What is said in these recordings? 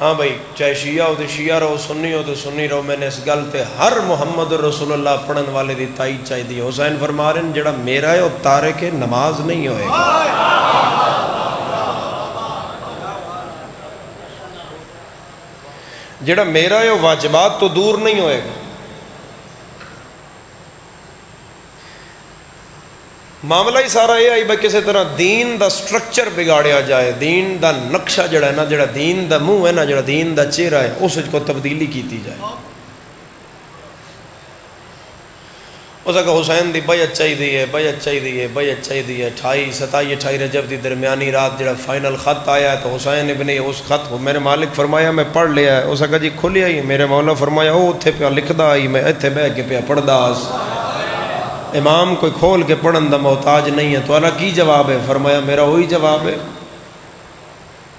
ہاں بھائی چاہے شیعہ ہو تو شیعہ رہو، سنی ہو تو سنی رہو، میں نے اس گل تے ہر محمد رسول اللہ پڑھن والے دی تائید چاہی دی۔ حسین فرما رہے ہیں جڑا میرا ہے وہ تارک نماز نہیں ہوئے گا، جڑا میرا ہے وہ واجبات تو دور نہیں ہوئے گا۔ معاملہ ہی سارا یہ آئی بھائی کسی طرح دین دا سٹرکچر بگاڑیا جائے، دین دا نقشہ جڑا ہے نا، جڑا دین دا منہ ہے نا، جڑا دین دا چہرہ ہے، اس کو تبدیلی کیتی جائے۔ اس کا حسین دی بیعت چاہیے ہے، بیعت چاہیے ہے، بیعت چاہیے ہے۔ 27 رجب دی درمیانی رات جڑا فائنل خط آیا ہے تو حسین ابن اس خط کو میرے مالک فرمایا میں پڑھ لیا ہے۔ اس کا جی کھلیا ہی، میرے مولا فرمایا وہ اتھے پہ لکھدا آئی، میں اتھے بہ کے پہ پڑھدا آس۔ امام کوئی کھول کے پڑھن دا محتاج نہیں ہے۔ تو اللہ کی جواب ہے؟ فرمایا میرا وہی جواب ہے،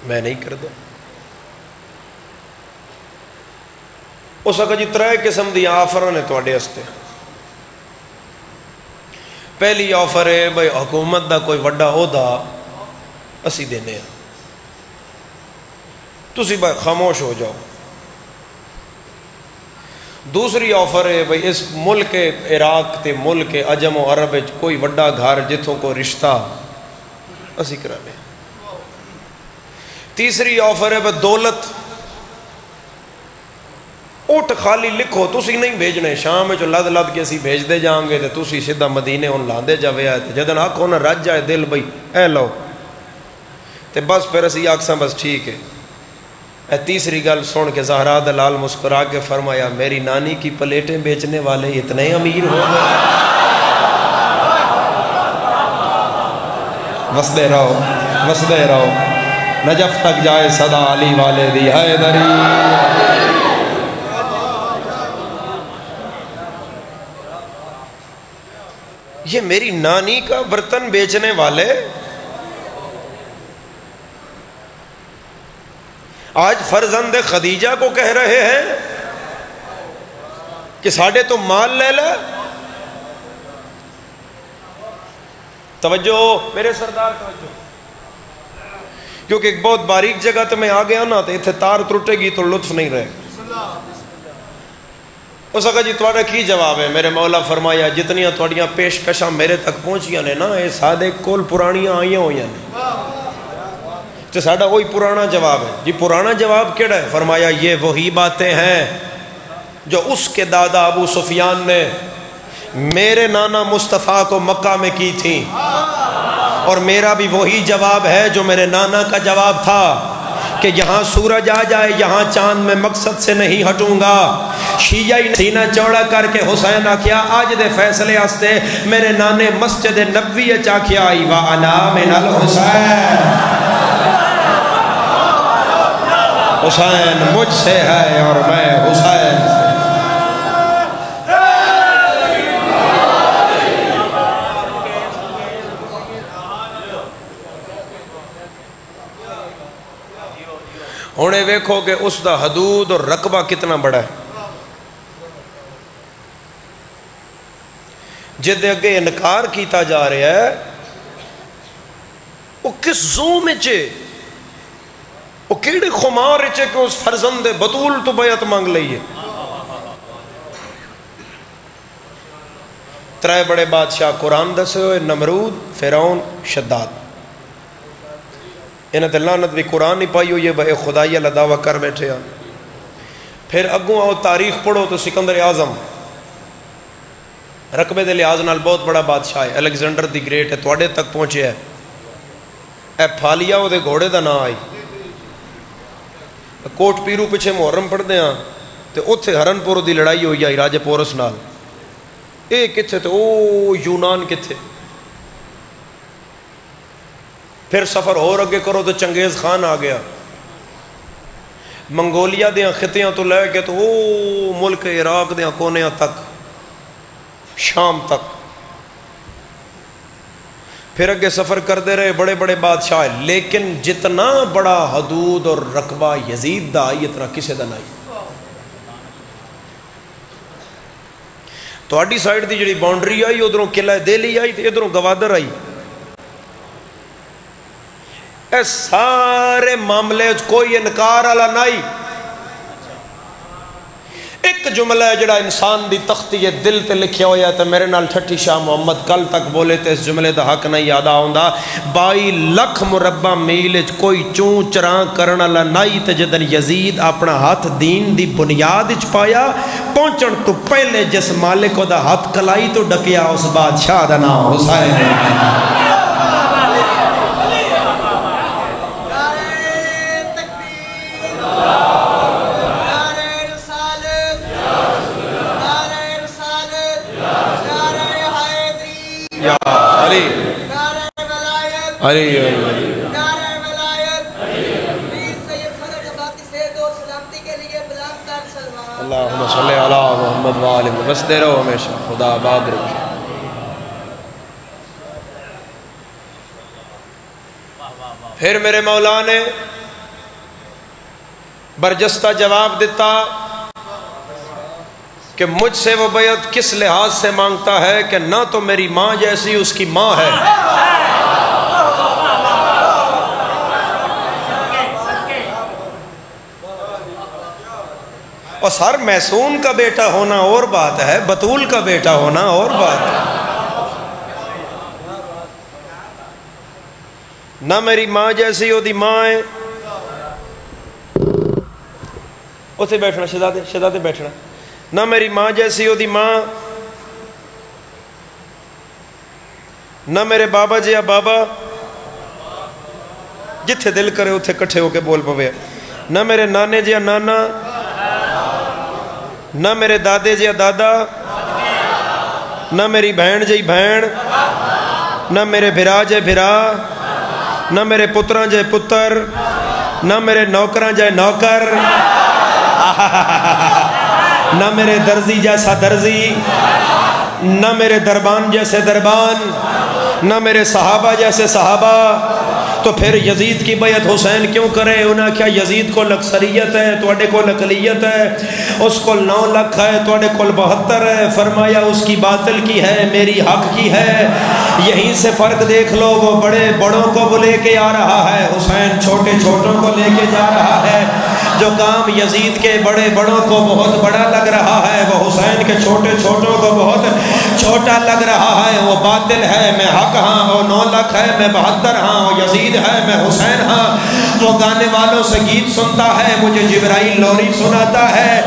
میں نہیں کردا۔ اس کا جی 3 قسم دی آفر نے تواڈے واسطے۔ پہلی آفر ہے بھائی حکومت دا کوئی وڈا عہدہ اسی دینے ہیں، تسی بھائی خاموش ہو جاؤ۔ دوسری آفر ہے بھائی اس ملک عراق تے ملک عجم و عرب کوئی وڈا گھر جتوں کو رشتہ اسی کرانے۔ تیسری آفر ہے بھائی دولت اٹھ خالی لکھو، تسی نہیں بھیجنے، شام میں جو لد لد کے اسی بھیج دے جائیں گے تو تسی سیدھا مدینے ان لاندے جاوے آئے تھے جدن آنکھ ہونا رج جائے دل بھائی اے لو تے بس پھر اسی آکساں بس ٹھیک ہے۔ اے تیسری گل سن کے زہرا دلال مسکرا کے فرمایا میری نانی کی پلیٹیں بیچنے والے اتنے امیر ہو گئے۔ وسدے رہو وسدے رہو، نجف تک جائے صدا علی والے دی حیدری۔ یہ میری نانی کا برتن بیچنے والے آج فرزند خدیجہ کو کہہ رہے ہیں کہ ساڑھے تو مال لے لے۔ توجہ میرے سردار توجہ، کیونکہ ایک بہت باریک جگہ تو میں آ گیا نا تو اتھے تار ترٹے گی تو لطف نہیں رہے۔ اس کا جی تھوڑا کی جواب ہے؟ میرے مولا فرمایا جتنیاں تھوڑیاں پیشکشاں میرے تک پہنچیاں نے نا یہ سادے کول پرانیاں آئیاں ہوئیاں نے، تو ساڑھا وہی پرانا جواب ہے۔ جی پرانا جواب کیڑا ہے؟ فرمایا یہ وہی باتیں ہیں جو اس کے دادا ابو سفیان نے میرے نانا مصطفیٰ کو مکہ میں کی تھیں، اور میرا بھی وہی جواب ہے جو میرے نانا کا جواب تھا کہ یہاں سورج آ جائے یہاں چاند میں مقصد سے نہیں ہٹوں گا۔ شیعہ سینہ چوڑا کر کے حسین آکھیا آج دے فیصلے ہستے میرے نانے مسجد نبوی چاکھیا آئی وَأَنَا مِنَ الْحُسَيْن، حسین مجھ سے ہے اور میں حسین سے۔ ہونے ویکھو کہ اس دا حدود اور رقبہ کتنا بڑا ہے۔ جدے اگے انکار کیتا جا رہا ہے وہ کس زوم چے، وہ کیڑے خمار چے کہ اس فرزند بطول تو بیعت مانگ لئیے۔ 3 بڑے بادشاہ قرآن دسے ہوئے، نمرود، فرعون، شداد۔ انہیں لعنت بھی قرآن نہیں پائی ہوئی ہے بھائی خدائی اللہ دعویٰ کر بیٹھے ہیں۔ پھر اگوں آؤ تاریخ پڑھو تو سکندر اعظم رقبے دے لحاظ نال بہت بڑا بادشاہ ہے، الیگزینڈر دی گریٹ ہے، تواڈے تک پہنچے ہے۔ اے پھالیا وہ دے گھوڑے دا نام آئی، کوٹ پیرو پیچھے محرم پڑھ دے ہاں تو اتھے ہرن پور دی لڑائی ہوئی آئی راجے پورس نال، اے کتھے تو او یونان کتھے۔ پھر سفر اور اگے کرو تو چنگیز خان آ گیا، منگولیا دیاں خطیاں تو لے کے تو او ملک عراق دیاں کونیاں تک، شام تک۔ پھر اگے سفر کرتے رہے بڑے بڑے بادشاہ، لیکن جتنا بڑا حدود اور رقبہ یزید دا آئی اتنا کسے دا نہیں۔ تو اڈی سائیڈ دی جڑی باؤنڈری آئی ادھروں قلعہ دہلی آئی تے ادھروں گوادر آئی۔ اے سارے معاملے کوئی انکار والا نہیں. ایک جملہ ہے جڑا انسان دی تختی دل تے لکھیا ہویا تے میرے نال ٹھٹی شاہ محمد کل تک بولے تے اس جملے دا حق نہیں یاد آوندا. 22 لکھ مربع میل کوئی چوں چراں کرن والا نہیں تے جدن یزید اپنا ہاتھ دین دی بنیاد وچ پایا پہنچن تو پہلے جس مالک دا ہاتھ کلائی تو ڈکیا اس بادشاہ دا نام حسین ہے. اللہم صلی علی محمد وآلہ بس دے رہو ہمیشہ خدا آباد رکھے. پھر میرے مولا نے برجستہ جواب دیتا کہ مجھ سے وہ بیعت کس لحاظ سے مانگتا ہے کہ نہ تو میری ماں جیسی اس کی ماں ہے اور سر محسون کا بیٹا ہونا اور بات ہے، بطول کا بیٹا ہونا اور بات ہے. نہ میری ماں جیسی ہو دی ماں ہے. اسے بیٹھنا شہزادے بیٹھنا. نہ میری ماں جیسی ہو دی ماں، نہ میرے بابا جیا بابا جتھے دل کرے اتھے کٹھے ہو کے بول پوے. نہ میرے نانے جیا نانا، نہ میرے دادے جیا دادا، نہ میری بہن جی بہن، نہ میرے بھرا جے بھرا، نہ میرے پتراں جے پتر، نہ میرے نوکراں جے نوکر، نہ میرے درزی جیسا درزی، نہ میرے دربان جیسے دربان، نہ میرے صحابہ جیسے صحابہ. تو پھر یزید کی بیعت حسین کیوں کرے؟ انہاں کیا یزید کو لکثریت ہے، توڑے کو اقلیت ہے، اس کو 9 لکھ ہے، توڑے کو 72 ہے. فرمایا اس کی باطل کی ہے، میری حق کی ہے. یہیں سے فرق دیکھ لو، وہ بڑے بڑوں کو وہ لے کے آ رہا ہے، حسین چھوٹے چھوٹوں کو لے کے جا رہا ہے. جو کام یزید کے بڑے بڑوں کو بہت بڑا لگ رہا ہے وہ حسین کے چھوٹے چھوٹوں کو بہت چھوٹا لگ رہا ہے. وہ باطل ہے، میں حق ہاں. وہ 9 لکھ ہے، میں 72 ہاں. وہ یزید ہے، میں حسین ہاں. وہ گانے والوں سے گیت سنتا ہے، مجھے جبرائیل لوری سناتا ہے.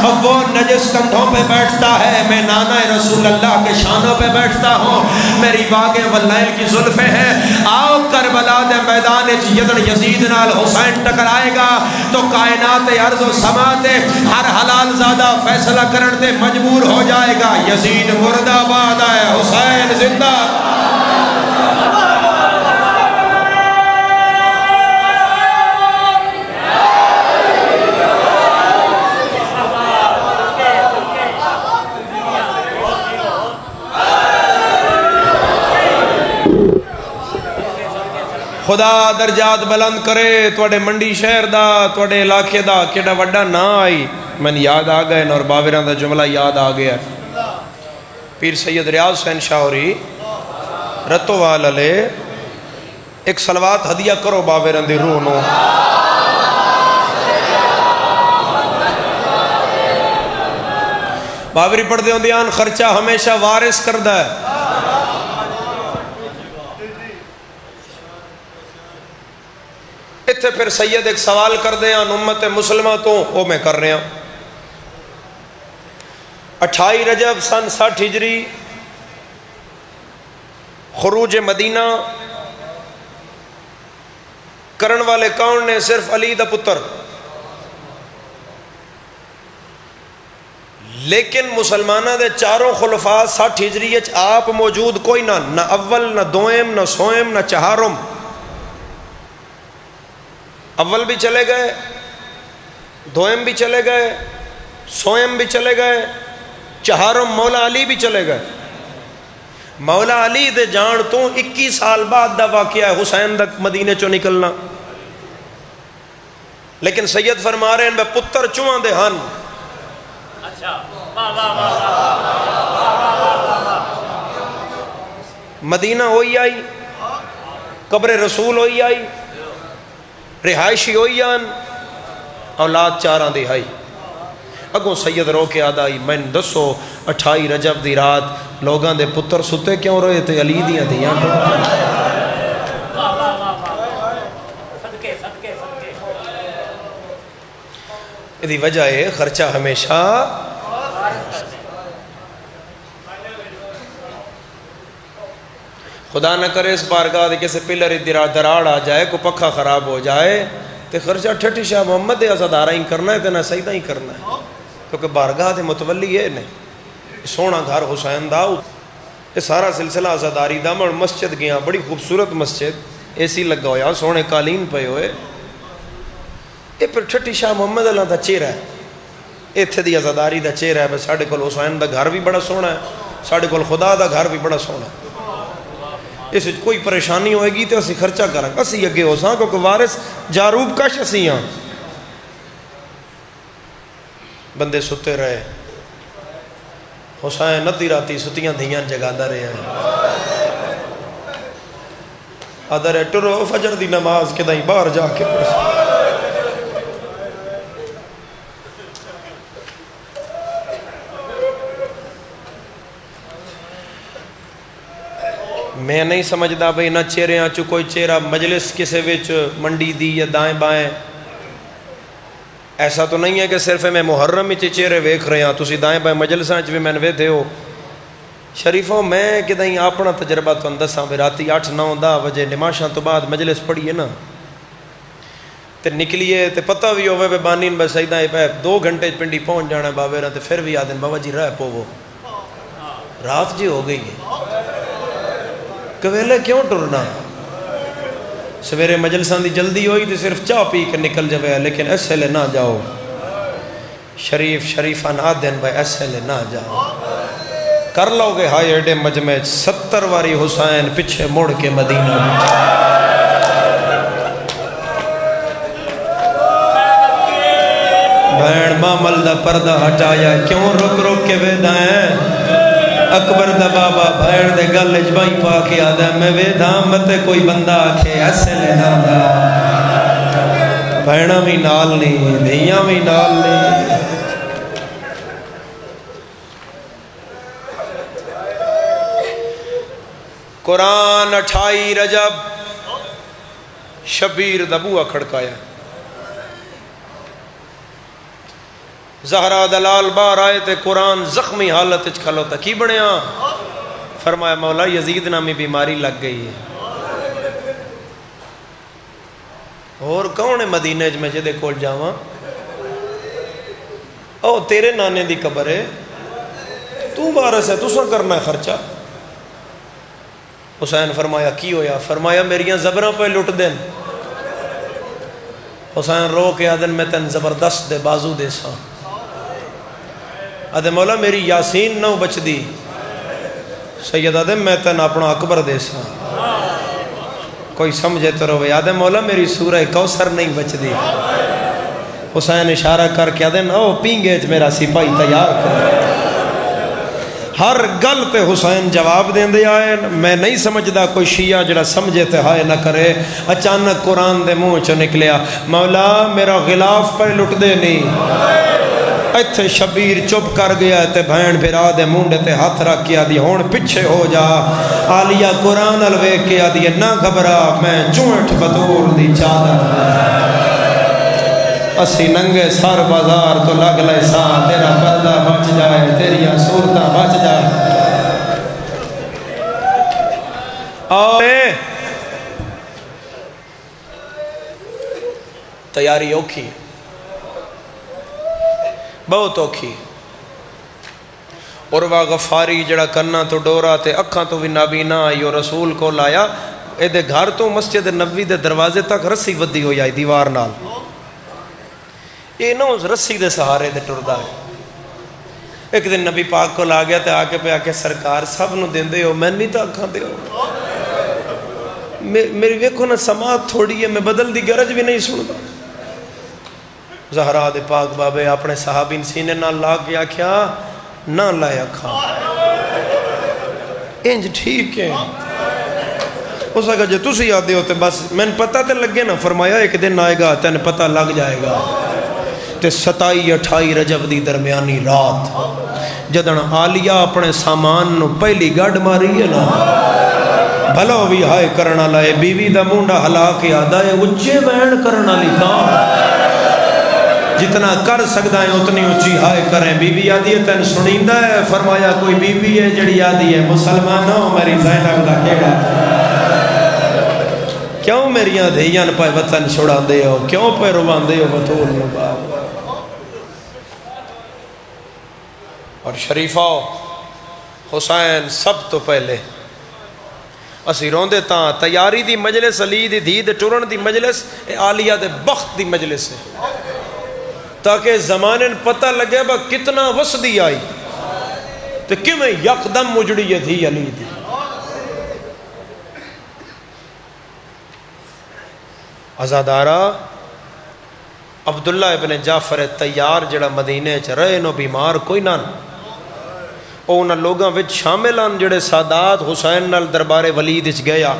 اب وہ نجس کندھوں پہ بیٹھتا ہے، میں نانا رسول اللہ کے شانوں پہ بیٹھتا ہوں. میری باغ واللیل کی زلفیں ہیں. آؤ کربلا دے میدان جدن یزید نال حسین ٹکرائے گا تو کائنات ارض و سماعت ہر حلال زادہ فیصلہ کرن تے مجبور ہو جائے گا. یزید مرد آباد ہے، حسین زندہ. خدا درجات بلند کرے. توڑے منڈی شہر دا، توڑے علاقے دا کیڑا وڈا نا آئی من یاد آ گئے اور باویران دا جملہ یاد آ گیا. پیر سید ریاض حسین شاہوری رتو وال علیہ ایک صلوات ہدیہ کرو باویران دی روح نو. باوری پڑھ دے ہوں دیان خرچہ ہمیشہ وارث کردہ ہے. اتھے پھر سید ایک سوال کر دے ہیں امت مسلمہ تو وہ میں کر رہے ہیں. 28 رجب سن 60 ہجری خروج مدینہ کرن والے کون نے؟ صرف علی دا پتر. لیکن مسلمانہ دے چاروں خلفاء 60 ہجری آپ موجود کوئی نہ اول نہ دوئم نہ سوئم نہ چہارم. اول بھی چلے گئے، دوئم بھی چلے گئے، سوئم بھی چلے گئے، چہارم مولا علی بھی چلے گئے. مولا علی دے جان تو 21 سال بعد دا واقعہ ہے حسین دا مدینے چو نکلنا. لیکن سید فرما رہے ہیں میں پتر چوہاں دے ہن. مدینہ ہوئی آئی، قبر رسول ہوئی آئی، رہائشی ہوئی آن اولاد چاراں دہائی اگوں سید رو کے آدائی میں دسو 28 رجب دی رات لوگاں دے پتر ستے کیوں رہے تھے علی دیاں دیاں دی وجہ ہے خرچہ ہمیشہ خدا نہ کرے اس بارگاہ دے کسی پلر دراڑ آ جائے کو پکھا خراب ہو جائے تے خرچہ ٹھٹی شاہ محمد دے ازادارہ ہی کرنا ہے تے نہ سیدہ ہی کرنا ہے کیونکہ بارگاہ دے متولی ہے نہیں سونا گھر حسین دا یہ سارا سلسلہ ازاداری دا میں مسجد گیا بڑی خوبصورت مسجد اے سی لگا ہویا سونے قالین پہ ہوئے یہ پھر ٹھٹی شاہ محمد اللہ دا چہرہ ہے ایتھے دی ازاداری دا چہرہ ہے بس ساڑھے کول حسین دا گھر بھی بڑا سونا ہے ساڑھے کول خدا دا گھر بھی بڑا سونا ہے اس کوئی پریشانی ہوئے گی تو اسی خرچہ کریں اسی اگے ہو ساں کیونکہ وارث جاروب کش اسی ہاں بندے ستے رہے حسین ندی راتی ستیاں دھیاں جگاندہ رہے ہیں آدھر ہے ٹرو فجر دی نماز کے دائیں باہر جا کے پڑھ میں نہیں سمجھدا بھئی نہ چہرے آن چو کوئی چہرہ مجلس کسے وچ منڈی دی یا دائیں بائیں ایسا تو نہیں ہے کہ صرف میں محرم ہی چہرے ویکھ رہے ہیں تسی دائیں بائیں مجلساں چ بھی میں وے دے ہو شریفوں میں کہ دائیں اپنا تجربہ تو اندساں بھی راتی 8-9-10 بجے نماشاں تو بعد مجلس پڑھیے نا تے نکلیے تے پتہ بھی ہوئے بے بانین بے سیدہ پہ 2 گھنٹے پنڈی پہنچ جانا ہے بابے نا تے پھر بھی آدھن بابا جی رہ پوو رات جی ہو گئی ہے کویلے کیوں ٹرنا سویرے مجلسان دی جلدی ہوئی تو صرف چاہ پی کے نکل جائے لیکن ایسے لے نہ جاؤ شریفہ نہ دین بھائی ایسے لے نہ جاؤ کر لو گے ہائی ایڈے مجمع 70 واری حسین پچھے موڑ کے مدینہ بہن مامل دا پردہ ہٹایا کیوں رک رک کے ویدائیں اکبر دا بابا بھائر دے گل اجبائی پا کے آدھا میں ویدھام متے کوئی بندہ آکھے ایسے لے دا بھائنہ بھی نال نہیں دھیاں بھی نال نہیں قرآن 28 رجب شبیر دا بوہ کھڑکایا زہرہ دلال بار آئے تے قرآن زخمی حالت کھلو تا کی بڑھیا فرمایا مولا یزید نامی بیماری لگ گئی ہے اور کون ہے مدینہ میں جدے کول جاواں او تیرے نانے دی قبر ہے تو بارس ہے تو سا کرنا ہے خرچہ حسین فرمایا کی ہویا فرمایا میریاں زبروں پہ لٹ دین حسین رو کے آدن میں تن زبردست دے بازو دے سا آدھے مولا میری یاسین نہ بچ دی سید آدھے میں تن اپنا اکبر دے سا کوئی سمجھے تو روے آدھے مولا میری سورہ کوثر نہیں بچ دی حسین اشارہ کر کے آدھے او پینگیج میرا سپاہی تیار کر ہر گل پہ حسین جواب دیں دے آئے میں نہیں سمجھدا کوئی شیعہ جڑا سمجھے تے ہائے نہ کرے اچانک قرآن دے منہ چو نکلیا مولا میرا غلاف پہ لٹ دے نہیں ایتھے شبیر چپ کر گیا تے بھین بھرا دے مونڈے تے ہاتھ رکھ کیا دی ہون پچھے ہو جا آلیہ قرآن الوے کیا دی نہ گھبرا میں چونٹ بطور دی چادر اسی ننگے سار بازار تو لگ لے سا تیرا پردہ بچ جائے تیریا صورتہ بچ جائے آئے تیاری اوکھی بہت اوکھی عروہ غفاری جڑا کرنا تو ڈورا تے اکھاں تو بھی نابینا آئی اور رسول کو لایا اے دے گھر تو مسجد نبوی دے دروازے تک رسی ودی ہوئی آئی دیوار نال اے نہ اس رسی دے سہارے دے ٹردہ ہے ایک دن نبی پاک کو لا گیا تے آکے پہ آکے سرکار سب نو دین دے ہو میں نہیں تا اکھاں دے ہو میری ویکھو نا سماعت تھوڑی ہے میں بدل دی گرج بھی نہیں سنتا زہرہ دے پاک بابے اپنے صحابین سینے نہ لا گیا کیا نہ لائے اکھا انج ٹھیک ہے اس کا جو تسی آدھے ہوتے بس میں پتہ تے لگے نا. فرمایا ایک دن آئے گا تین پتہ لگ جائے گا. تے 27-28 رجب دی درمیانی رات جدن آلیہ اپنے سامان نو پہلی گاڑ ماری ہے نا بھلو بھی ہائے کرنا لائے بیوی دا مونڈا ہلا کے آدھا ہے اچھے بین کرنا لیتا جتنا کر سکتا ہے اتنی اچھی ہائے کریں. بیوی آدھی ہے تین سنیندہ ہے. فرمایا کوئی بیوی ہے جڑی آدھی ہے مسلمانوں میری زینب دا کیڑا کیوں میریاں دھیاں پائے وطن چھوڑا دے ہو کیوں پہ روان دے ہو بطول مباب. اور شریفہ حسین سب تو پہلے اسی روندے تاں تیاری دی مجلس علی دی دھی دے ٹورن دی مجلس آلیہ دے بخت دی مجلس ہے تاکہ زمانے پتہ لگے با کتنا وسدی آئی تو کیوں یکدم مجڑی یہ تھی علی دی. ازادارہ عبداللہ ابن جعفر تیار جڑا مدینے چ رہے نو بیمار کوئی نہ اونا لوگاں وچ شامل ہیں جڑے سادات حسین نال دربار ولید وچ گیا.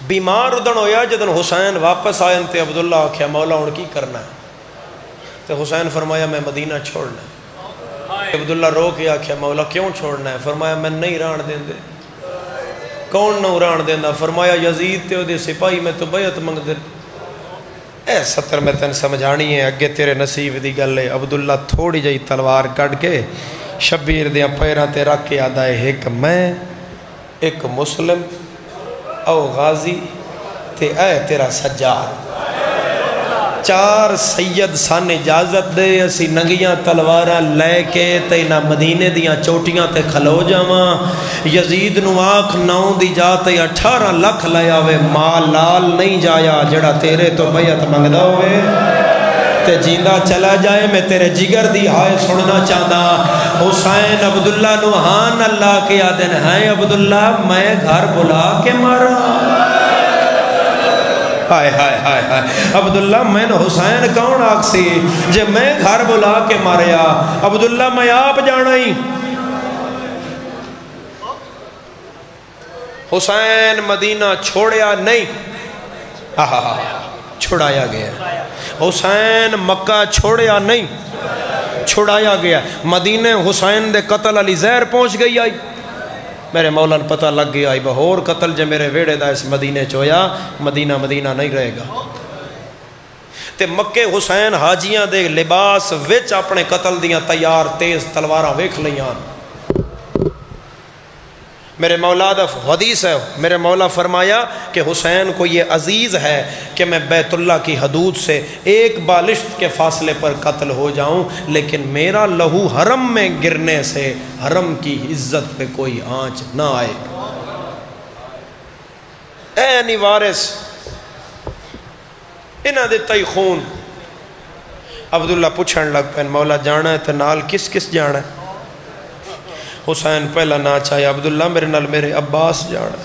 بیمار ادن ہویا جدن حسین واپس آئے تے عبداللہ آکھیا مولا ہن کی کرنا ہے تے حسین فرمایا میں مدینہ چھوڑنا ہے. عبداللہ رو کے آکھیا مولا کیوں چھوڑنا ہے؟ فرمایا میں نہیں ران دیں دے. کون نہ ران دینا؟ فرمایا یزید تے او دے سپاہی میں تو بیعت منگ دے. اے ستر میں تن سمجھانی ہے اگے تیرے نصیب دی گل ہے. عبداللہ تھوڑی جائی تلوار کٹ کے شبیر دیاں پیراں تے رکھ کے آدھا ہے ایک میں ایک مسلم او غازی تے اے تیرا سجاد 4 سید سان اجازت دے اسی ننگیاں تلوارہ لے کے تے نہ مدینے دیاں چوٹیاں تے کھلو جاواں. یزید نو آنکھ 9 دی جاتے 18 لکھ لے آوے مال لال نہیں جایا جڑا تیرے تو بیعت منگدا ہوئے تے جیندہ چلا جائے. میں تیرے جگر دی ہائے سننا چاہتا. حسین عبداللہ نو ہان اللہ کے آدن ہیں عبداللہ میں گھر بلا کے مارا. ہائے ہائے ہائے ہائے عبداللہ میں نے حسین کون آگ سی جے میں گھر بلا کے ماریا. عبداللہ میں آپ جانا ہی. حسین مدینہ چھوڑیا نہیں چھوڑایا گیا. حسین مکہ چھوڑیا نہیں چھوڑایا گیا. مدینہ حسین دے قتل علی زہر پہنچ گئی آئی. میرے مولا نے پتہ لگ گیا آئی بہور قتل جے میرے ویڑے دا اس مدینہ چویا مدینہ مدینہ نہیں رہے گا. تے مکہ حسین حاجیاں دے لباس وچ اپنے قتل دیاں تیار تیز تلوارہ ویکھ لیاں. میرے مولا دا حدیث ہے میرے مولا فرمایا کہ حسین کو یہ عزیز ہے کہ میں بیت اللہ کی حدود سے 1 بالشت کے فاصلے پر قتل ہو جاؤں لیکن میرا لہو حرم میں گرنے سے حرم کی عزت پہ کوئی آنچ نہ آئے. اے نی وارث انہاں دے تئی خون. عبداللہ پوچھن لگ پین مولا جانا ہے تے نال کس کس جانا ہے؟ حسین پہلا نہ چاہے عبداللہ میرے نال میرے عباس جانا.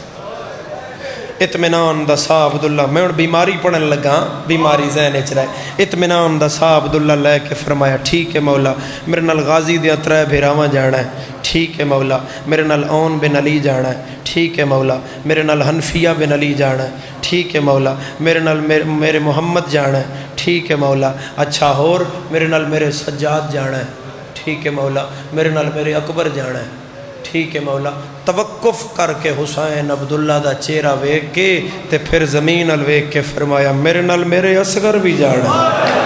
اطمینان دا سا عبداللہ میں بیماری پڑھن لگا بیماری ذہن اچ رہے. اطمینان دا سا عبداللہ لے کے فرمایا ٹھیک ہے مولا میرے نال غازی دیا 3 بھیراواں جانا ہے. ٹھیک ہے مولا میرے نال اون بن علی جانا ہے. ٹھیک ہے مولا میرے نال حنفیہ بن علی جانا ہے. ٹھیک ہے مولا میرے نال میرے محمد جانا ہے. ٹھیک ہے مولا اچھا اور میرے نال میرے سجاد جانا ہے. ٹھیک ہے مولا میرے نال میرے اکبر جانا ہے. ٹھیک ہے مولا. توقف کر کے حسین عبداللہ دا چہرہ ویکھ کے تے پھر زمین ال ویکھ کے فرمایا میرے نال میرے اصغر بھی جانا ہے.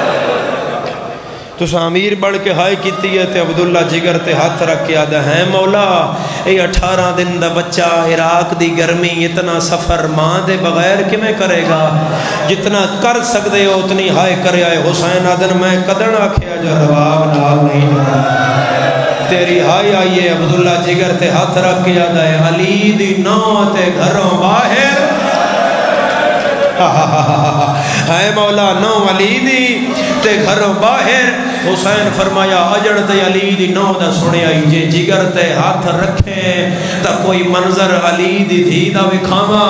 تسا امیر بڑھ کے ہائے کیتی ہے تے عبداللہ جگر تے ہاتھ رکھ کے آدھا ہے مولا اے 18 دن دا بچہ عراق دی گرمی اتنا سفر ماں دے بغیر کمیں کرے گا؟ جتنا کر سکتے ہو اتنی ہائے کرے آئے. حسین آدن میں قدر آکھیا جو رواب نال نہیں جانا تیری ہائے آئیے. عبداللہ جگر تے ہاتھ رکھ کے آدھا ہے علی دی نو تے گھروں باہر ہے مولا نو علی دی تے گھروں باہر حسین فرمایا اجڑ تے علی دی نو دا سنیا جے جگر تے ہاتھ رکھے تا کوئی منظر علی دی دھی دا وکھاواں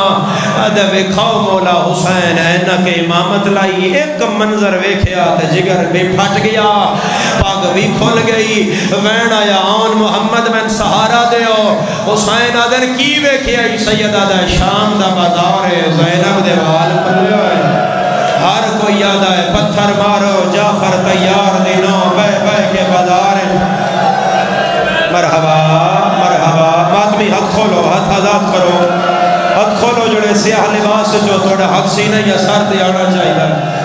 ادھے وکھاؤ مولا حسین اینا کہ امامت لائی ایک منظر ویکھیا تے جگر بھی پھٹ گیا پاگ بھی کھل گئی وین آیا آن محمد من سہارا دیو حسین آدھر کی ویکھیا سیدہ دا شام دا بازار زینب دے وال پلے ہوئے ہر کوئی یاد آئے پتھر مارو جعفر تیار دینوں بے بے کے بازار مرحبا مرحبا ماتمی حق کھولو ہاتھ آزاد کرو حق کھولو جڑے سیاہ لباس جو تھوڑا حق سینہ یا سر تے آنا چاہیے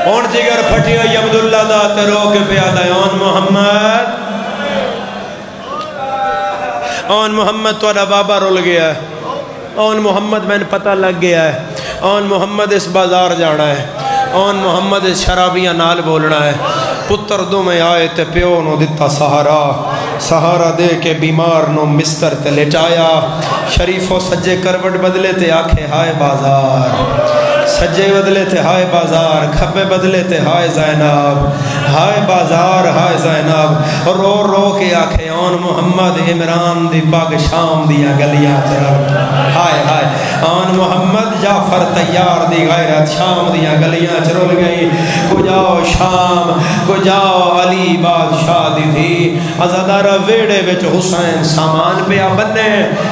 اون جگر پھٹی ہوئی عبداللہ دا ترو کے پیادہ اون محمد اون محمد توڑا بابا رول گیا ہے اون محمد میں نے پتہ لگ گیا ہے اون محمد اس بازار جانا ہے اون محمد اس شرابیاں نال بولنا ہے پتر دو میں آئے تے پیو نو دیتا سہارا سہارا دے کے بیمار نو مستر تے لٹایا شریف و سجے کروٹ بدلے تے آکھے ہائے بازار سجے بدلے تے ہائے بازار کھبے بدلے تے ہائے زینب ہائے بازار ہائے زینب رو رو کے آکھے اون محمد عمران دی پاک شام دیا گلیاں طرف ہائے ہائے اون محمد جعفر تیار دی غیرت شام دیا گلیاں چرول گئی کو جاؤ شام کو جاؤ علی بادشاہ دی تھی ازادار ویڑے وچ حسین سامان پیا بننے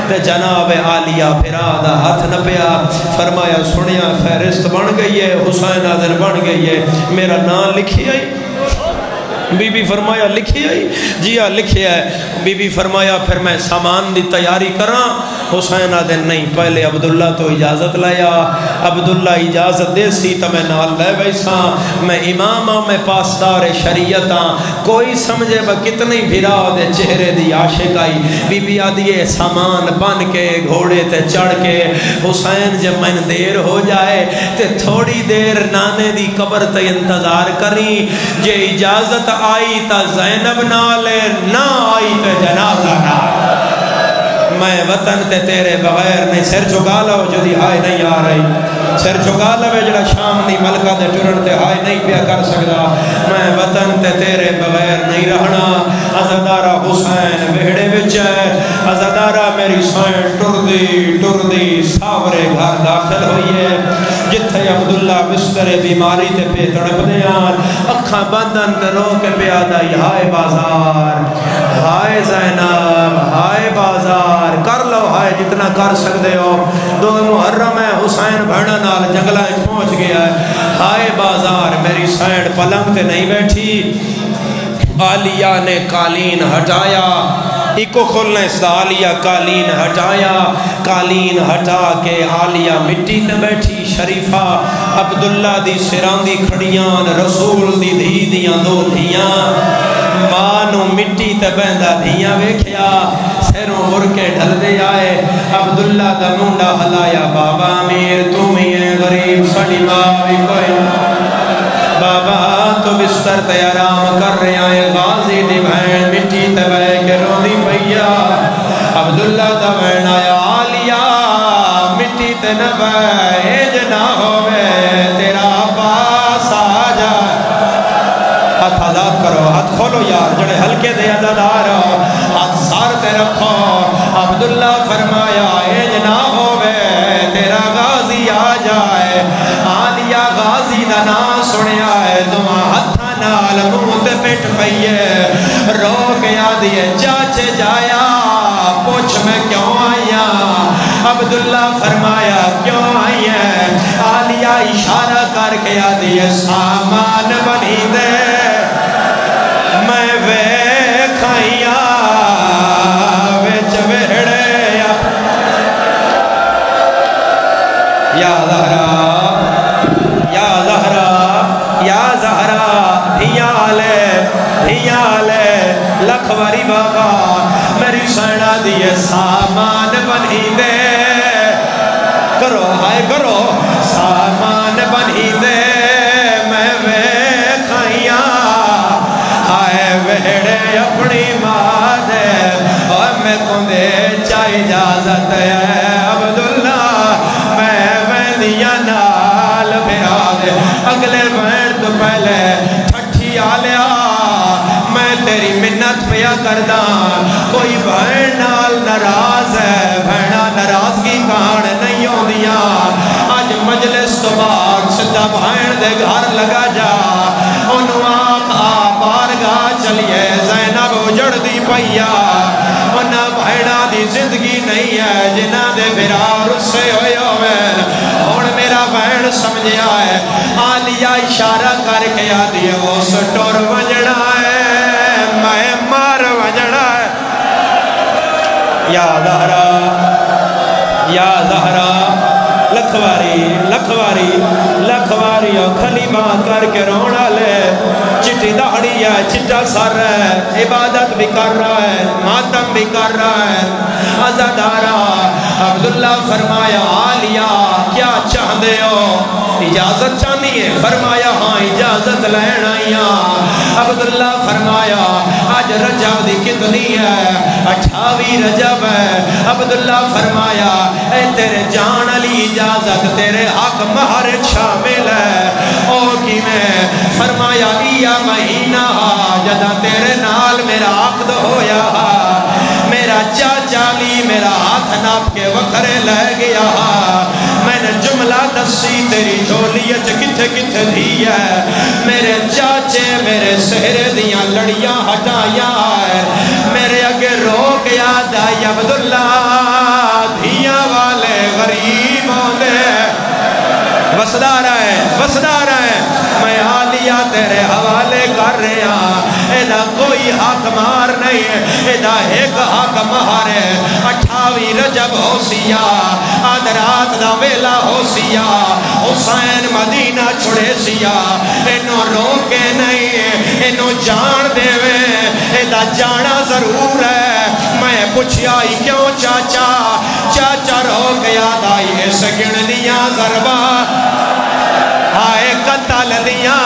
تے جناب عالیہ پھرا دا ہاتھ نہ پیا فرمایا سنیا فہرست بن گئی ہے حسین آدھر بن گئی ہے میرا نام لکھی آئی بی بی فرمایا لکھی آئی جی ہاں لکھی ہے بی بی فرمایا پھر میں سامان دی تیاری کراں حسین آدھر نہیں پہلے عبداللہ تو اجازت لایا عبداللہ اجازت دے سی تو میں نال لے بیساں میں امام ہوں میں پاسدار شریعت ہاں کوئی سمجھے با کتنی بھرا دے چہرے دی عاشق آئی بی بی آدھیے سامان بن کے گھوڑے تے چڑھ کے حسین جب میں دیر ہو جائے تے تھوڑی دیر نانے دی قبر تے انتظار کریں جے اجازت آئی تا زینب نالے نہ آئی تے جنازہ نہ میں وطن تے تیرے بغیر نہیں سر چکا لو جو دی ہائے نہیں آ رہی سر چکا لو جڑا شام نہیں ملکہ دے ٹرن تے ہائے نہیں پیا کر سکتا میں وطن تے تیرے بغیر نہیں رہنا عزدارہ حسین بہڑے بچ ہے عزدارہ میری سائن ٹر دی ساورے گھر داخل ہوئی ہے جتھے عبداللہ بستر بیماری تے پہ تڑپ دیان اکھاں بندن تے رو کے پیادہ ہائے بازار ہائے زینب ہائے بازار کر لو ہائے جتنا کر سکتے ہو دو محرم ہے حسین بھڑا نال جنگلہ پہنچ گیا ہے ہائے بازار میری سائن پلنگ تے نہیں بیٹھی عالیہ نے قالین ہٹایا ایکو کھولنے اس عالیہ قالین ہٹایا قالین ہٹا کے عالیہ مٹی تے بیٹھی شریفہ عبداللہ دی سراندی کھڑیاں رسول دی دھی دیاں دو دھیاں مانو مٹی تے بہندہ دھیاں ویکھیا سیروں مرکے ڈھل دے آئے عبداللہ دا منڈا ہلایا بابا امیر تم ہی ہے غریب سڑی ماں بھی کوئی بابا تو بستر تے آرام کر رہے آئے غازی دی بہن مٹی تے بے کے رو دی پیا عبداللہ دا بہن آیا عالیہ مٹی تے نبے جنا ہوئے تیرا پاس آ جائے ہاتھ آزاد کرو ہاتھ کھولو یار جڑے ہلکے دے عزادار ہاتھ سار تے رکھو عبداللہ فرمایا اے جنا ہوئے تیرا غازی آ جائے عالیہ غازی دا نام سنیا ہے دعا ہتھا نال منہ تے پٹ پئیے رو کے آدھیے چاچے جایا پوچھ میں کیوں آیا عبداللہ فرمایا کیوں آئی ہے عالیہ اشارہ کر کے آدھیے سامان بنی دے میں ویکھائیاں وچ ویڑے یا زہرا یا زہرا یا زہرا دھیاں لے لکھواری بابا میری سینا دیئے سامان بنی دے کرو ہائے کرو سامان بنی دے میں ویکھائیاں ہائے ویڑے اپنی ماں دے اور میں کندے چاہی اجازت ہے عبداللہ میں ویندیاں نہ اگلے بہن تو پہلے ٹھٹھی آ لیا میں تیری منت پیا کردہ کوئی بہن نال ناراض ہے بہنہ ناراضگی کان نہیں ہوں دیا آج مجلس تو بعد سدھا بہن دے گھر لگا جا انہوں آقا بارگاہ چلیے زینب اجڑ دی پیا انہاں بہنہ دی زندگی نہیں ہے جنہ دے برار اس سے ہوئے ہوئے اور میرا بہن سمجھیا ہے آلیہ اشارہ کر کے آدھی ہے وہ سٹور وجڑا ہے میں مار وجڑا ہے یا زہرا لکھواری اور کلمات کر کے رونا لے چٹی داڑھی ہے چٹا سر ہے عبادت بھی کر رہا ہے ماتم بھی کر رہا ہے عزادارہ عبداللہ فرمایا آلیہ کیا چاہتے ہو اجازت چاہنی ہے فرمایا ہاں اجازت لین آئیاں عبداللہ فرمایا آج رجب دی کتنی ہے 28 رجب ہے عبداللہ فرمایا اے تیرے جان علی اجازت تیرے حق مہر شامل ہے او کی میں فرمایا ایا مہینہ جدہ تیرے نال میرا عقد ہویا میرا چاچا لی میرا ہاتھ ناپ کے وکھرے لے گیا میں نے جملہ دسی تیری جھولیت کتھے کتھے دی ہے میرے چاچے میرے سہرے دیاں لڑیاں ہٹایا ہے میرے اگے روک یاد آئی عبداللہ دھیاں والے غریب ہوندے وسدار ہے میں آلیہ تیرے حوالے کر رہے ہیں ایدہ کوئی حق مار نہیں ہے ایدہ ایک حق مہار ہے 28 رجب ہو سیا آدرات دا ویلا ہو سیا حسین مدینہ چھڑے سیا انہوں روکے نہیں انہوں جان دے وے ایدہ جانا ضرور ہے میں پوچھیا ہی کیوں چاچا رو گیا دائی اس گننیاں ضربہ آئے قتل دیاں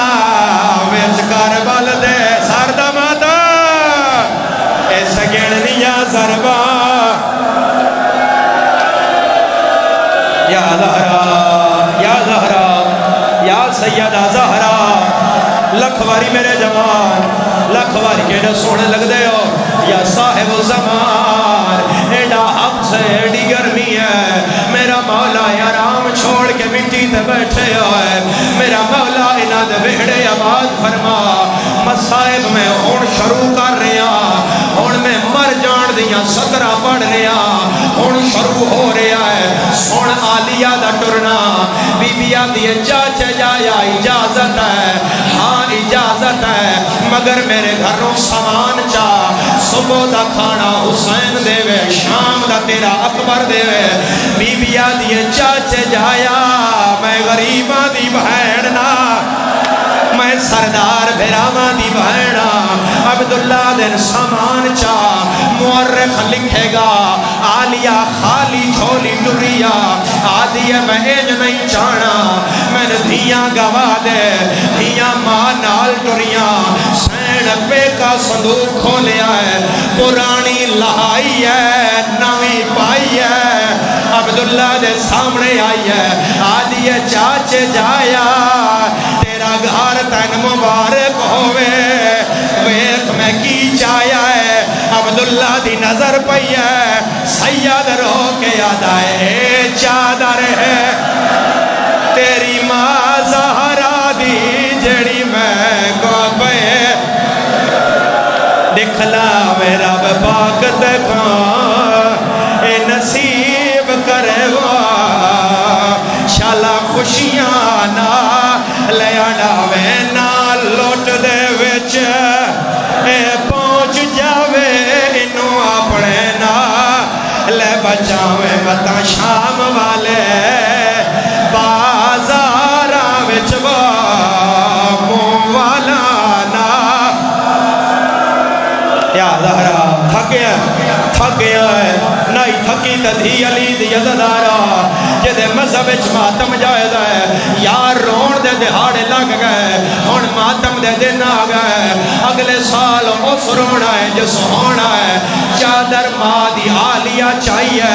ویچ کربل دے سردہ ماتا اس گننیاں ضربہ یا زہرا یا سیدہ زہرا لکھواری میرے جوان لکھواری کیڑے سونے لگ دے ہو یا صاحب الزمان ایڈا حق سے ایڈی گرمی ہے میرا مولا آرام چھوڑ کے مٹی تے بیٹھے ہوئے میرا مولا انہ دے بہڑے آباد فرما مصائب میں ہون شروع کر رہا ہون میں مر جان دیاں صدرہ پڑھ رہا ہون شروع ہو رہا ہے سون آلیہ دا ٹرنا بی بیا دیے چاچے جایا اجازت ہے ہاں اجازت ہے مگر میرے گھروں سامان چاہ صبح دا کھانا حسین دے وے شام دا تیرا اکبر دے وے بی بیا دیے چاچے جایا میں غریبہ دی بہن نا میں سردار بھیراما دی بہنا عبداللہ دن سامان چاہ مورخ لکھے گا آلیہ خالی جھولی ٹریا آدھیے میں ایج نہیں چانا میں نے دھیاں گوا دے دھیاں ماں نال ٹریاں سین پہ کا صندوق کھولیا ہے پرانی لہائی ہے نوی پائی ہے عبداللہ دے سامنے آئی ہے آدھیے چاچے جایا تیرا گھار تین مبارک ہوئے ویک میں کی چایا ہے عبداللہ دی نظر پئی ہے سید رو کے یاد آئے چادر ہے تیری ماں زہرا دی جڑی میں کو پہ دکھلا میرا پاک دکھاں اے نصیب کرے وہ شالا خوشیاں نا لے آنا وے نا لوٹ دے وچ اے پہنچ جاوے انہوں اپنے نا لے بچاوے متا شام والے بازارہ وچ وہ موالا نا یا زہرا تھک گیا ہے نہیں تھکی تدھی علی دی عزدارہ جدے مذہب اچ ماتم جائز ہے یار رون دے دہاڑے لگ گئے ہن ماتم دے دن آ گئے اگلے سال اس رونا ہے جس ہونا ہے چادر ماں دی آلیہ چاہیے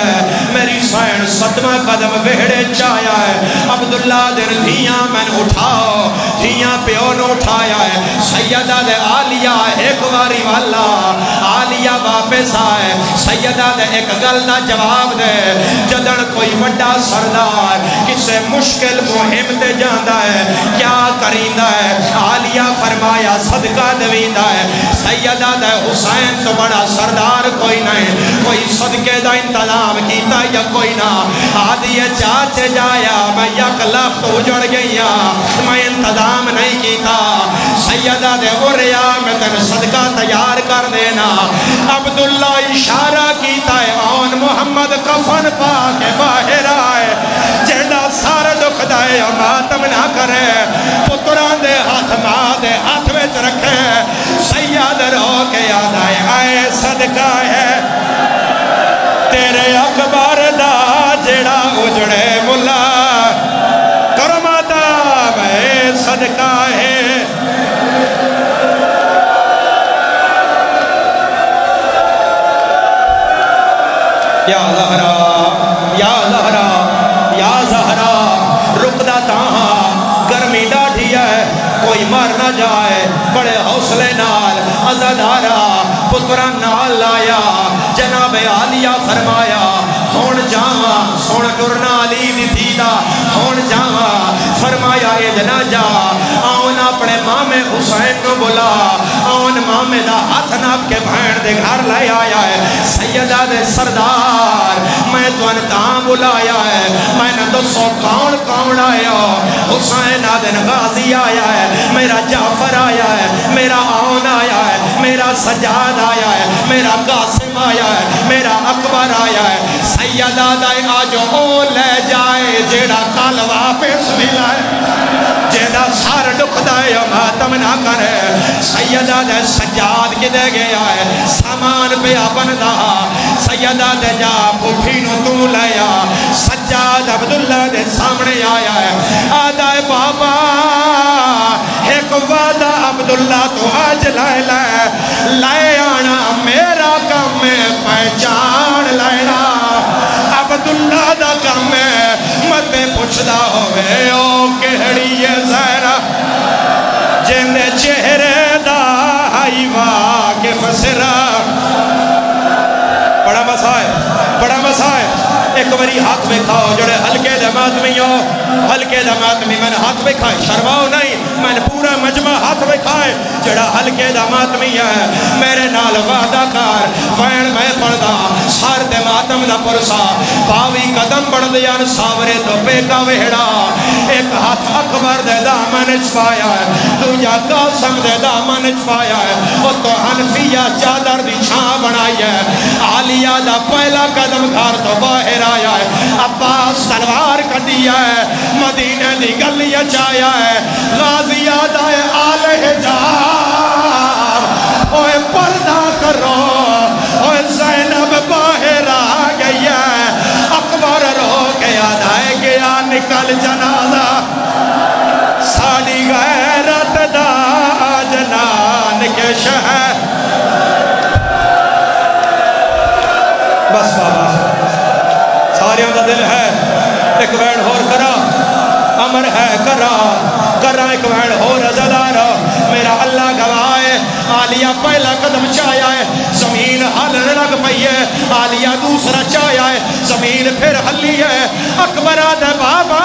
میری سین ستواں قدم ویڑے چاہیا ہے عبداللہ دن دھیاں میں اٹھاؤ دھیاں پیو نے اٹھایا ہے سیدہ دے آلیہ ایک واری والا آلیہ واپس آئے سیدہ دے ایک گل دا جواب دے جدن کوئی وڈا سردار کسے مشکل مہم تے جاندہ ہے کیا کریندا ہے آلیہ فرمایا صدقہ دویندہ ہے سیدہ دے حسین تو بڑا سردار کوئی نہیں کوئی صدقے دا انتظام کیتا یا کوئی نہ آدھی چاچے جایا میں یک لاکھ تو اجڑ گیا میں انتظام نہیں کیتا سیدہ دے وریا میں تن صدقہ تیار کر دینا عبداللہ اشارہ کیتا ہے آن محمد کفن پا کے باہر آئے جیڑا سارا دکھ دائے ماتم نہ کرے پتران دے ہاتھ ماں دے ہاتھ ویچ رکھے سید رو کے یاد آئے آئے صدقہ ہے تیرے اکبر دا جیڑا اجڑے ملا کرماتا میں صدقہ ہے یا زہرا یا زہرا یا زہرا رکدہ تاہاں گرمی ڈاٹھی ہے کوئی مر نہ جائے بڑے حوصلے نال عزدارا پتران نال لایا جناب عالیہ فرمایا ہون جاواں سوڑ ٹرنا علی دی دیدہ ہون جاواں فرمایا اے جنا جا آن اپنے مامے حسین کو بلا آن مامے دا ہاتھ ناپ کے بھین دے گھر لائے آیا ہے سیدہ دے سردار میں تو انتام بلایا ہے میں نے دو سو کون آیا حسین آدن غازی آیا ہے میرا جعفر آیا ہے میرا آن آیا ہے میرا سجاد آیا ہے میرا قاسم آیا ہے میرا اکبر آیا ہے سیدہ دائے آج او لے جائے جیڑا کال واپس ملا ہے جیڑا سار ڈک دائے ماتم نہ کرے سیدہ دے سجاد کی دے گیا ہے سامان پہ آبن دا سیدہ دے جا پوٹھی نو تو لیا سجاد عبداللہ دے سامنے آیا ہے آدھائے بابا ایک وعدہ عبداللہ تو آج لائے آنا میرا کام میں پہچان لائنا عبداللہ دا کام میں مت پوچھدا ہوئے او کہڑی ہے زہرا جن چہرے دا آئی واقف سرا بڑا مسائل ایک بری ہاتھ میں کھاؤ جڑے ہلکے دمات میں ہو ہلکے دمات میں نے ہاتھ میں کھائے شرماؤ نہیں میں نے پورا مجمع ہاتھ میں کھائے جڑا ہلکے دمات میں ہے میرے نال وعدہ کار وین میں پڑھدا سار دے ماتم دا پرسا پاوی قدم بڑھ دیا ساورے تو پیکا ویڑا ایک ہاتھ اکبر دے دامن چھپایا ہے دوجا قاسم دے دامن چھپایا ہے وہ تو حنفیہ چادر دی چھاں بنائی ہے عالیہ دا پہلا قدم گھر تو باہر آیا ہے عباس تلوار کٹیا ہے مدینہ دی گلیہ چایا ہے غازی آدھا ہے آل حجاب اوہ پردہ کرو اوہ زینب باہر آ گئی ہے اکبر رو کے آدھا ہے گیا نکل جنازہ ساڑی غیرت دا جنان کے شہر بس بابا ساریوں دا دل ہے ایک وین ہور کرا امر ہے کرا ایک وین ہور ازدارا میرا اللہ گوائے عالیہ پہلا قدم چایا ہے زمین ہلن لگ پئی ہے عالیہ دوسرا چایا ہے زمین پھر ہلی ہے اکبر آدھے بابا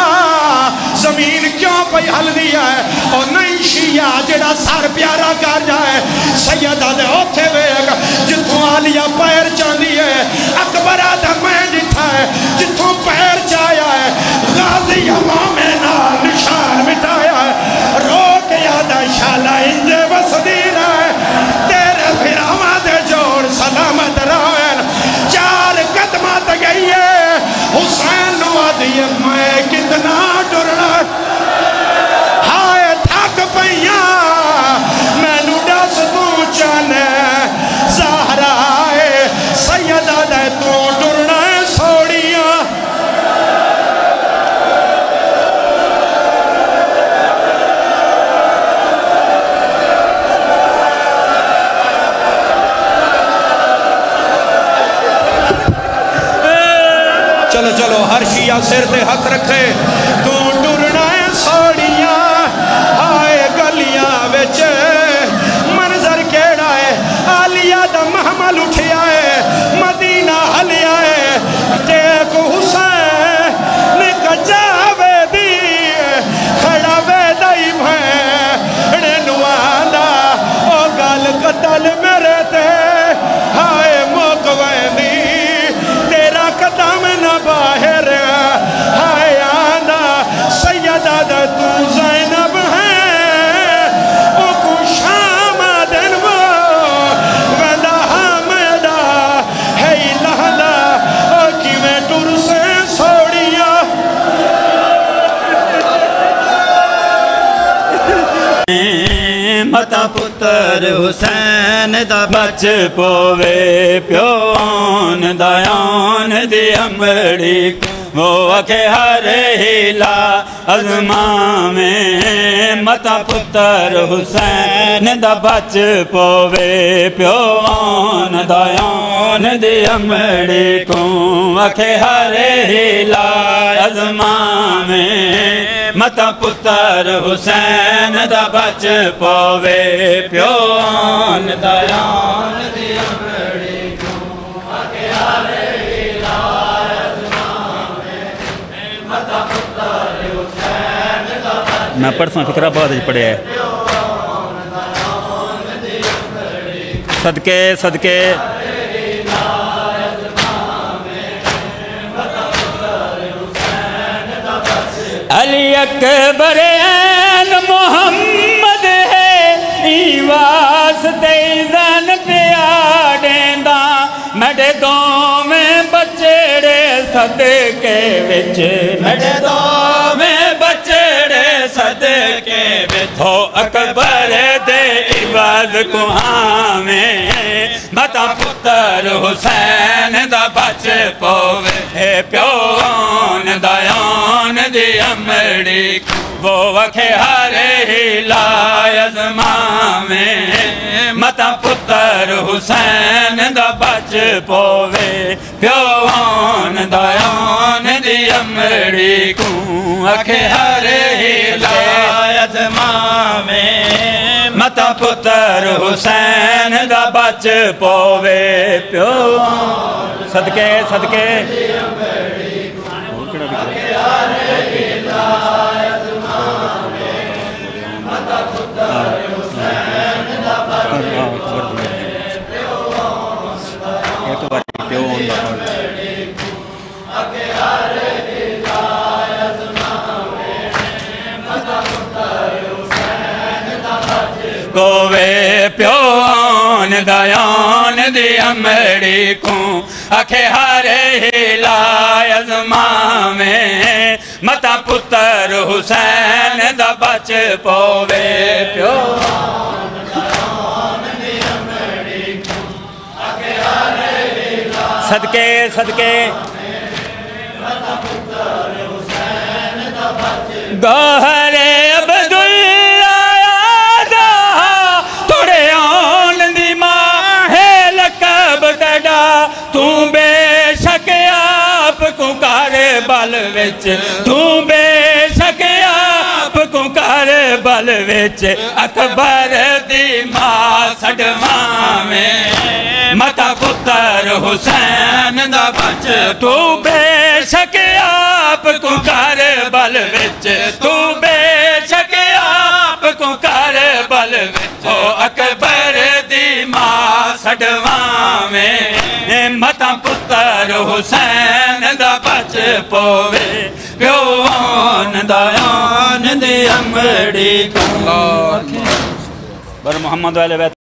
زمین کیوں پئی ہل دیا ہے اور نہیں شیعہ جڑا سار پیارا کر جائے سیدہ دے اوتھے بیگ جتوں عالیہ پیر چاندی ہے اکبر آدھے میں جتھا ہے جتوں پیر چایا ہے غازی امام نال نشان مٹایا ہے رو کے آدھا شالہ انجے وسدین ہے تیرے پھراما دے جوڑ سلامت رہن چار قدمات گئی ہے حسین نو آدھی میں کتنا ڈرنا ہائے تھک پئیاں میں نو ڈس تو چانے زہرا ہے سیدہ دے تو ڈرنا سوڑیاں ہر شیعہ سر تے ہاتھ رکھے تو ٹرنا ہے سوڑیاں آئے گلیاں وچ منظر کیڑا ہے آلیہ دا محمل اٹھیا ہے مدینہ حلیا ہے ٹیک حسین کجاوے دی کھڑا وے دائی بھیڑ نوانا او گال قتل میرے تے ہائے موقوے دی تیرا قدم نہ باہر ہائے آنا سیدہ دا تو زینب ہے او کو شام دن وہ ویدہ حامدہ ہے لہدہ او کی میں ٹر سے سوڑیاں متا پتر حسین دا بچ پوے پیون دایان دی امڑی وہ اکھے ہر ہیلا ازماں میں متا پتر حسین دا بچ پوے پیون دایان دی امڑی کو اکھے ہر ہیلا ازماں میں متا پتر حسین دا بچ پوے پیون دایان دی امڑی کو اکھے ہر ہیلا ازماں میں متا پتر حسین دا بچ میں پڑھتا ہوں فکرہ بہت پڑھے ہے صدقے صدقے علی اکبر این محمد ہے ای واسطے زن پیاڑیں دا میڈے دو میں بچڑے صدقے وچ میڈے دو میں بچڑے صدقے وچ ہو اکبر دے عوض کو میں متا پتر حسین دا بچ پوے پیون دایان دی امڑی وہ وکھے ہر ہیلا ازماں میں متا پتر حسین دا بچ پوے پیون دایان دی امڑی کو وکھے ہر ہیلا ازماں میں متا پتر حسین دا بچ پوے پیون صدقے صدقے کوے پیون دایان دی امڑی کو اکھے ہر ہیلا ازماں میں متا پتر حسین دا بچ پوے پیون دایان دی امڑی کو اکھے ہر ہیلا صدقے صدقے متا پتر حسین دا بچ گوہر عبداللہ بل وچ تو بے شک آپ کو کر بل وچ اکبر دی ماں سڑواں میں متا پتر حسین دا بچ تو بے شک آپ کو کر بل وچ تو بے شک آپ کو کر بل وچ اکبر دی ماں سڑواں میں متا پتر حسین دا بچ پوے پیون دایان دی امڑی کو بر محمد والے